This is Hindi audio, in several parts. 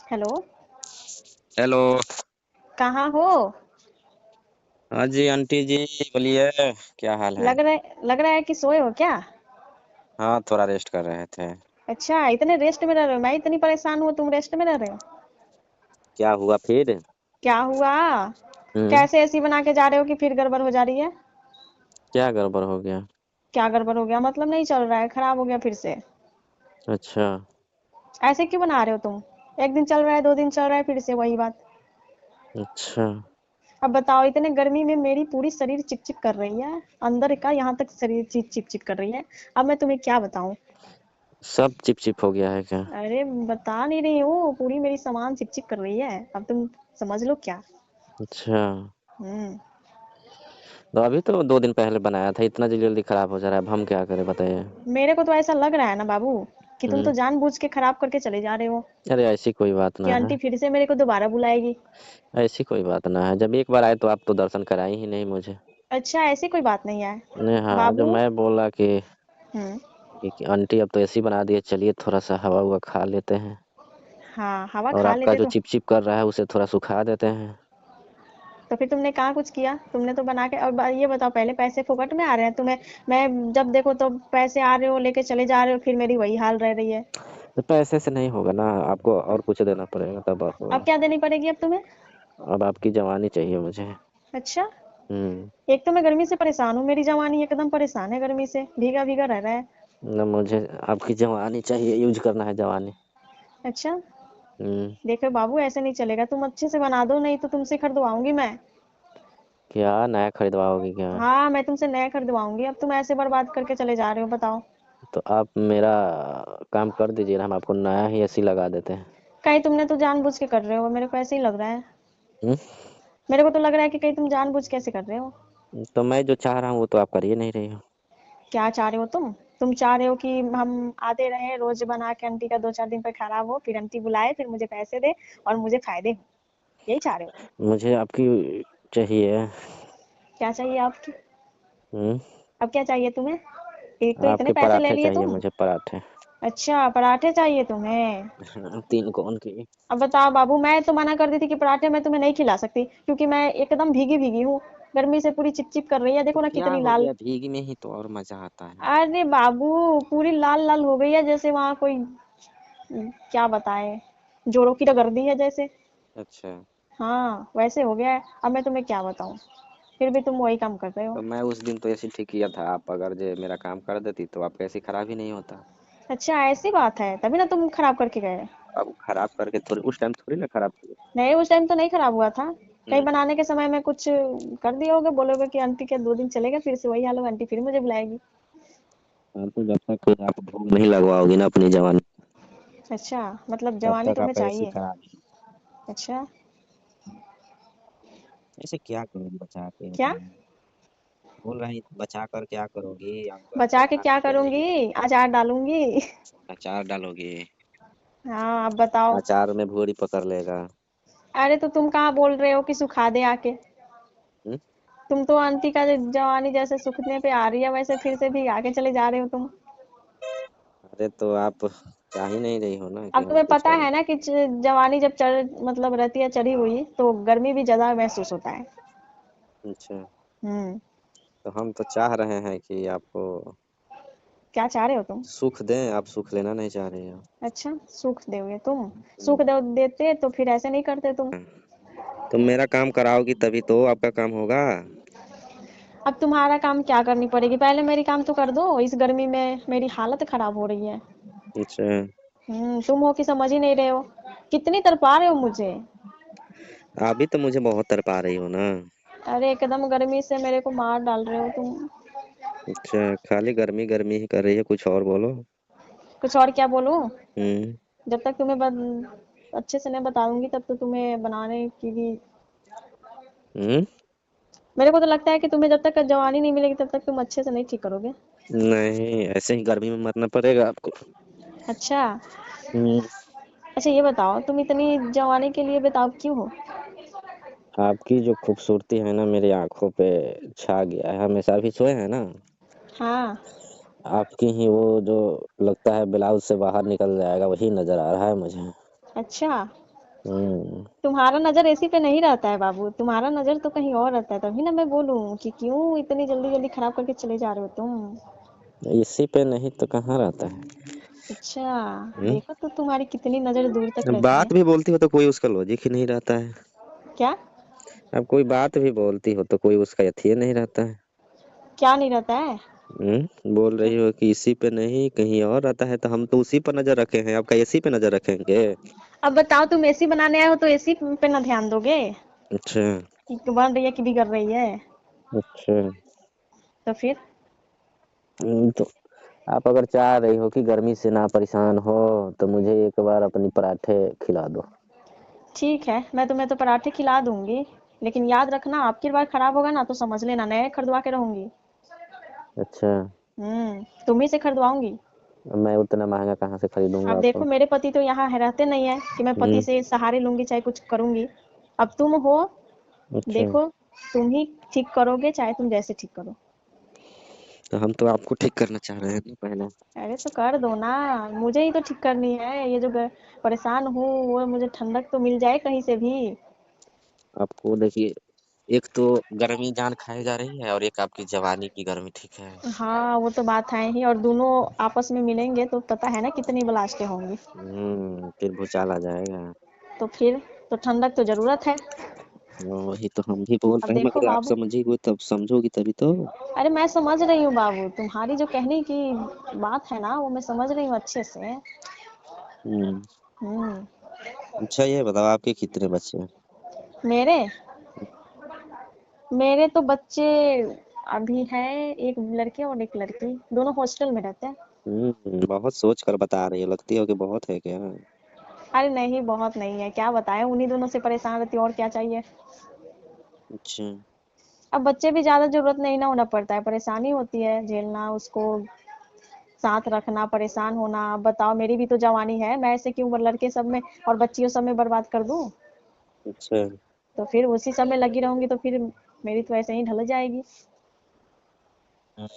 हेलो। हेलो। कहाँ हो? हाँ जी आंटी जी, बोलिए। क्या हाल है? लग रहा है कि सोए हो क्या? हाँ, थोड़ा रेस्ट कर रहे थे। अच्छा, इतने रेस्ट में रह रहे हो? मैं इतनी परेशान हूँ, तुम रेस्ट में रह रहे हो? क्या हुआ फिर? क्या हुआ? हम्म। कैसे ऐसी बना के जा रहे हो कि फिर गड़बड़ हो जा रही है? क्या गड़बड़ हो गया? क्या गड़बड़ हो गया मतलब? नहीं चल रहा है, खराब हो गया फिर से? अच्छा। ऐसे क्यों बना रहे हो तुम? एक दिन चल रहा है, 2 दिन चल रहा है, फिर से वही बात। अच्छा। अब बताओ, इतने गर्मी में मेरी पूरी शरीर चिपचिप कर रही है। अंदर का यहाँ तक शरीर चिप चिप चिप कर रही है। अब मैं तुम्हें क्या बताऊं? सब चिप चिप हो गया है क्या? अरे बता नहीं रही हूँ, पूरी मेरी सामान चिप चिप कर रही है। अब तुम समझ लो क्या। अच्छा। हम्म। तो अभी तो 2 दिन पहले बनाया था, इतना जल्दी जल्दी खराब हो जा रहा है, अब हम क्या करें बताइए। मेरे को तो ऐसा लग रहा है ना बाबू, कि तुम तो हम्म। जानबूझ के खराब करके चले जा रहे हो। अरे ऐसी कोई बात कि ना है। आंटी फिर से मेरे को दोबारा बुलाएगी। ऐसी कोई बात ना है, जब एक बार आए तो आप तो दर्शन कराई ही नहीं मुझे। अच्छा, ऐसी कोई बात नहीं है। नहीं, हाँ, जो बाबू। मैं बोला हम्म। कि आंटी अब तो ऐसी बना दिए, चलिए थोड़ा सा हवा हुआ खा लेते हैं। हाँ, हवा और खा आपका लेते जो तो। चिप चिप कर रहा है उसे थोड़ा सुखा देते हैं। तो फिर तुमने कहाँ कुछ किया? तुमने तो बना के। और ये बताओ, पहले पैसे फोकट में आ रहे हैं तुम्हें? मैं जब देखो तो पैसे आ रहे हो लेके चले जा रहे हो, फिर मेरी वही हाल रह रही है। तो पैसे से नहीं होगा ना, आपको और कुछ देना पड़ेगा तब आप। अब क्या देनी पड़ेगी अब तुम्हें? अब आपकी जवानी चाहिए मुझे। अच्छा। हम्म। एक तो मैं गर्मी से परेशान हूँ, मेरी जवानी एकदम परेशान है गर्मी से, भीगा भीगा रह रहा है। ना, मुझे आपकी जवानी चाहिए, यूज करना है जवानी। अच्छा। हम्म। देखो बाबू, ऐसे नहीं चलेगा, तुम अच्छे से बना दो, नहीं तो तुमसे खरीदवाऊंगी मैं। क्या नया खरीदवाओगे क्या? हाँ, मैं तुमसे नया खरीदवाऊंगी। अब तुम ऐसे बर्बाद करके चले जा रहे हो, बताओ। तो आप मेरा काम कर दीजिए ना, हम आपको नया ही एसी लगा देते हैं। कहीं तुमने तो जानबूझ के कर रहे हो, मेरे को ऐसे ही लग रहा है। हम्म। मेरे को तो लग रहा है कि कहीं तुम जानबूझ कैसे कर रहे हो। तो मैं जो चाह रहा हूँ वो तो आप कर ही नहीं रही हो। क्या चाह रहे हो तुम? तुम चाह रहे हो कि हम आते रहे रोज बना के, आंटी का 2-4 दिन पर खराब हो, फिर आंटी बुलाए, फिर मुझे पैसे दे और मुझे फायदे हो। यही चाह रहे हो तुम? मुझे आपकी चाहिए। क्या चाहिए आपकी? हम्म। अब क्या चाहिए तुम्हें? एक तो इतने आपके पैसे ले पराठे लिए चाहिए तुम। मुझे, पराठे। अच्छा, पराठे चाहिए तुम्हें? हाँ, 3 कोन की। अब बताओ बाबू, मैं तो मना कर दी थी कि पराठे मैं तुम्हें नहीं खिला सकती, क्योंकि मैं एकदम भीगी भीगी हूँ। गर्मी से पूरी चिपचिप कर रही है, तो देखो ना क्या कितनी हो लाल। गया, भीग में ही तो और मजा आता है। अरे बाबू, पूरी लाल लाल हो गई है, जैसे वहां कोई, क्या बताए, जोरों की रगड़ दी है जैसे। अच्छा। हाँ, वैसे हो गया है। अब मैं तुम्हें क्या बताऊं? फिर भी तुम वही काम कर रहे हो। तो मैं उस दिन तो ऐसे ठीक किया था, आप अगर जो मेरा काम कर देती तो आपका ऐसे खराब ही नहीं होता। अच्छा, ऐसी बात है, तभी ना तुम खराब करके गए। अब खराब करके थोड़ी उस टाइम थोड़ी ना खराब किए। नहीं, उस टाइम तो नहीं खराब हुआ था। कहीं हम्म। बनाने के समय में कुछ कर दिए होगे, बोलोगे कि आंटी के 2 दिन चलेगा, फिर से वही हाल होगा, आंटी फिर मुझे बुलाएगी। हाँ, तो जब तक आप भूख नहीं लगवाओगी ना अपनी जवानी, अच्छा, मतलब तब जवानी तक तुम्हें आप ऐसे चाहिए? खराब। अच्छा। ऐसे क्या करोगी बचा के क्या? अपना? बोल रही बचा कर क्या करोगी, आपको बचा के अचार क्या डालेगी तो? करूंगी? अचार डालूंगी। अचार डालोगी? हाँ, अब बताओ। अचार में भूरी पकड़ लेगा। अरे तो तुम कहाँ बोल रहे हो कि सुखा दे आके? हम्म? तुम तो आंटी का जवानी जैसे सूखने पे आ रही है, वैसे फिर से भी आगे चले जा रहे हो तुम। अरे तो आप चाह ही नहीं रही हो ना कि अब हम तुम्हें कुछ पता करें। है ना कि जवानी जब चढ़ मतलब रहती है चढ़ी हुई, तो गर्मी भी ज्यादा महसूस होता है। अच्छा। हम्म। तो हम तो चाह रहे हैं कि आपको क्या चाह रहे हो तुम? सुख दें, आप सुख लेना नहीं चाह रही हो। अच्छा, सुख दोगे तुम? सुख हम्म। देते तो फिर ऐसे नहीं करते तुम। तो मेरा काम कराओगी तभी तो आपका काम होगा। अब तुम्हारा काम क्या करनी पड़ेगी? पहले मेरी काम तो कर दो, इस गर्मी में मेरी हालत खराब हो रही है। अच्छा। तुम हो कि समझ ही नहीं रहे हो? कितनी तरपा रहे हो मुझे। अभी तो मुझे बहुत तड़पा रही हो ना। अरे एकदम गर्मी से मेरे को मार डाल रहे हो तुम। अच्छा, खाली गर्मी गर्मी ही कर रही है, कुछ और बोलो। कुछ और क्या बोलूं? हम्म। जब तक तुम्हें अच्छे से नहीं बताऊंगी, तब तो तुम्हें बनाने की भी। हम्म। मेरे को तो लगता है कि तुम्हें जब तक जवानी नहीं मिलेगी, तब तक तुम अच्छे से नहीं ठीक करोगे। नहीं, ऐसे ही गर्मी में मरना पड़ेगा आपको। अच्छा। हम्म। अच्छा, ये बताओ, तुम इतनी जवानी के लिए बेताब क्यों हो? आपकी जो खूबसूरती है ना मेरी आंखों पे छा गया है, हमेशा भी सोए हैं ना। हाँ। आपकी ही वो जो लगता है ब्लाउज से बाहर निकल जाएगा, वही नजर आ रहा है मुझे। अच्छा। तुम्हारा नजर एसी पे नहीं रहता है बाबू, तुम्हारा नजर तो कहीं और रहता है, तभी ना मैं बोलूं कि क्यों इतनी जल्दी जल्दी खराब करके चले जा रहे हो तुम। इसी पे नहीं तो कहाँ रहता है। अच्छा, हम्म। देखो तो तुम्हारी कितनी नजर दूर तक रहती है। बात भी बोलती हो तो कोई उसका लॉजिक ही नहीं रहता है। क्या? अब कोई बात भी बोलती हो तो कोई उसका यथी नहीं रहता है। क्या नहीं रहता है? बोल रही हो कि इसी पे नहीं कहीं और रहता है, तो हम तो उसी पर नजर रखे हैं, आपका इसी पे नजर रखेंगे। अब बताओ, तुम एसी बनाने आए हो तो एसी पे ना ध्यान दोगे अच्छा। कि बन रही है कि बिगड़ रही है? अच्छा। तो फिर? तो आप अगर चाह रही हो कि गर्मी से ना परेशान हो तो मुझे एक बार अपनी पराठे खिला दो। ठीक है, मैं तुम्हें तो पराठे खिला दूंगी, लेकिन याद रखना, आपकी बार खराब होगा ना तो समझ लेना नए खरीदवा के रहूंगी। अच्छा। तुम ही से खरीदवाऊंगी। मैं उतना महंगा कहाँ से खरीदूंगा अब देखो, आपको। मेरे पति तो यहाँ है, रहते नहीं है कि मैं पति हम्म। से सहारे लूंगी चाहे कुछ करूंगी। अब तुम हो, अच्छा। देखो, तुम ही ठीक करोगे चाहे तुम जैसे ठीक करो। तो हम तो आपको ठीक करना चाह रहे हैं ना पहले। अरे तो कर दो ना, मुझे ही तो ठीक करनी है, ये जो परेशान हूँ वो मुझे ठंडक तो मिल जाए कहीं से भी। आपको देखिए, एक तो गर्मी जान खाई जा रही है और एक आपकी जवानी की गर्मी, ठीक है। हाँ वो तो बात है ही, और दोनों आपस में मिलेंगे तो पता है ना कितनी ब्लास्टें होंगी। फिर भूचाल आ जाएगा। तो फिर, तो ठंडक तो जरूरत है। वही तो हम भी बोल अब रहे हैं, देखो मगर आप बाबू, समझिएगी तब समझोगी तभी तो। अरे मैं समझ रही हूँ बाबू, तुम्हारी जो कहने की बात है ना वो मैं समझ रही हूँ अच्छे से। हम्म। हम्म। अच्छा ये बताओ आपके कितने बच्चे हैं। मेरे मेरे तो बच्चे अभी हैं, एक लड़के और एक लड़की, दोनों हॉस्टल में रहते हैं। बहुत सोच कर बता रही हो, लगती हो कि बहुत है क्या। अरे नहीं, बहुत नहीं है, क्या बताएं, उन्हीं दोनों से परेशान रहती हूँ, और क्या चाहिए। अच्छा। अब बच्चे भी ज्यादा जरूरत नहीं ना होना पड़ता है, परेशानी होती है झेलना उसको, साथ रखना, परेशान होना। अब बताओ, मेरी भी तो जवानी है, मैं ऐसे क्यों लड़के सब में और बच्चियों सब में बर्बाद कर दूं। अच्छा। तो फिर उसी सब में लगी रहूंगी तो फिर मेरी तो ऐसे ही ढल जाएगी।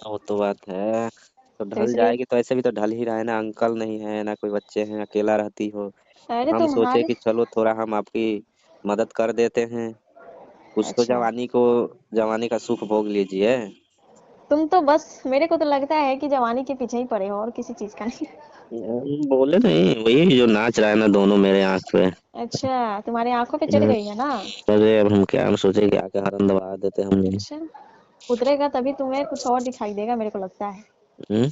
वो तो बात है। तो तो ढल इसलिए, जाएगी तो ऐसे भी तो ढल ही रहा है ना, अंकल नहीं है ना कोई बच्चे हैं, अकेला रहती हो। अरे हम सोचे तुम्हारे, कि चलो थोड़ा हम आपकी मदद कर देते हैं, कुछ तो अच्छा, जवानी का सुख भोग लीजिए। तुम तो बस, मेरे को तो लगता है कि जवानी के पीछे ही पड़े हो और किसी चीज का नहीं। बोले नहीं, वही जो नाच रहा है ना दोनों मेरे आंख पे। अच्छा, तुम्हारी आंखों पे चढ़ हम्म, गई है ना? अरे अब हम क्या, हम सोचे कि आके हरन दबा देते हम। अच्छा, उतरेगा तभी तुम्हें कुछ और दिखाई देगा, मेरे को लगता है। हम्म।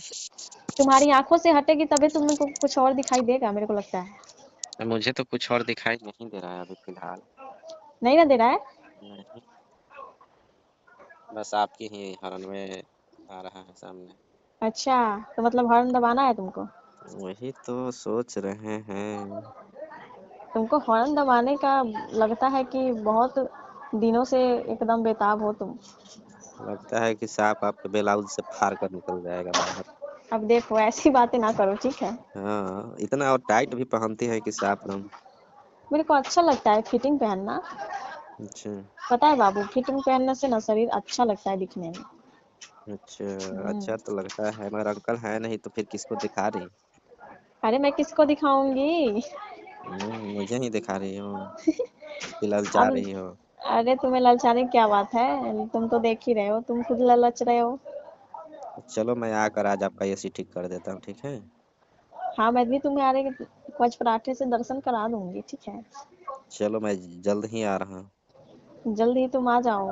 तुम्हारी आंखों से हटेगी तभी तुम्हें कुछ और दिखाई देगा, मेरे को लगता है। मुझे तो कुछ और दिखाई नहीं दे रहा है अभी फिलहाल। नहीं ना दे रहा है? नहीं, बस आपकी ही हरन में आ रहा है सामने। अच्छा, तो मतलब हॉर्न दबाना है तुमको? वही तो सोच रहे हैं। तुमको हॉर्न दबाने का लगता है कि बहुत दिनों से एकदम बेताब हो तुम। लगता है कि सांप आपके ब्लाउज से फाड़ कर निकल जाएगा बाहर। अब देखो, ऐसी बातें ना करो, ठीक है? हाँ, इतना और टाइट भी पहनती है कि सांप एकदम। मेरे को अच्छा लगता है फिटिंग पहनना। अच्छा। पता है बाबू, फिटिंग पहनने से ना शरीर अच्छा लगता है दिखने में। अच्छा। हम्म। अच्छा तो लगता है, मगर अंकल है नहीं तो फिर किसको दिखा रही। अरे मैं किसको दिखाऊंगी? मुझे ही दिखा रही हो कि ललचा अब, रही हो। अरे तुम्हें ललचाने की क्या बात है, तुम तो देख ही रहे हो, तुम खुद ललच रहे हो। चलो मैं आकर आज आपका एसी ठीक कर देता हूँ, ठीक है। हाँ, मैं भी तुम्हें वज पराठे से दर्शन करा दूंगी, ठीक है? चलो मैं जल्द ही आ रहा हूँ। जल्द ही तुम आ जाओ।